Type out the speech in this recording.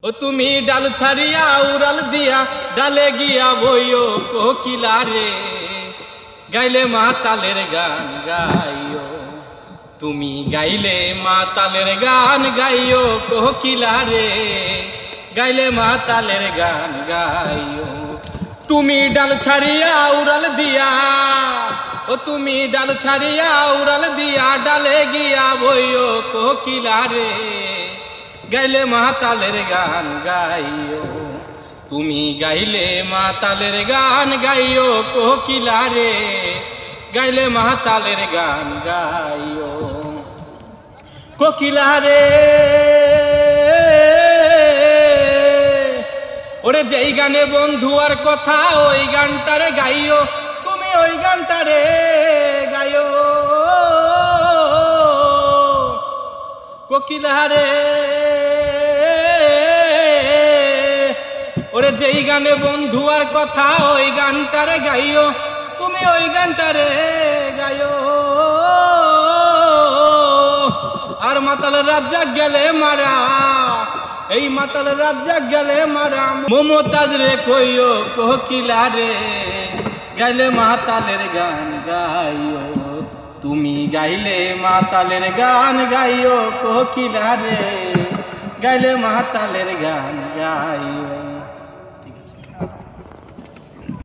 ও তুমি ডাল ছাড়িয়া উড়াল দিয়া ডালে গিয়া বইও কোকিলা রে, গাইলে মাতালের গান গাইও। তুমি গাইলে মাতালের গান গাইও কোকিলা রে, গাইলে মাতালের গান গাইও। তুমি ডাল ছাড়িয়া উড়াল দিয়া, ও তুমি ডাল ছাড়িয়া উড়াল দিয়া ডালে গিয়া বইও কোকিলা রে, গাইলে মাতালের গান গাইও। তুমি গাইলে মাতালের গান গাইও কোকিলা রে, গাইলে মাতালের গান গাইও। কোকিলা রে ওরে যেই গানে বন্ধু আর কথা ওই গানটারে গাইও, তুমি ওই গানটারে গাইও। কোকিলা রে ওরে যেই গানে বন্ধু আর কথা ওই গানটারে গাইও, তুমি ওই গানটারে গাইও। আর মাতালের রাজ্জাক গেলে মারা, এই মাতালের রাজ্জাক গেলে মারা, মমতাজ রে কইও কোকিলা রে, গাইলে মাতালের গান গাইও। তুমি গাইলে মাতালের গান গাইও কোকিলা রে, গাইলে মাতালের গান গাইও।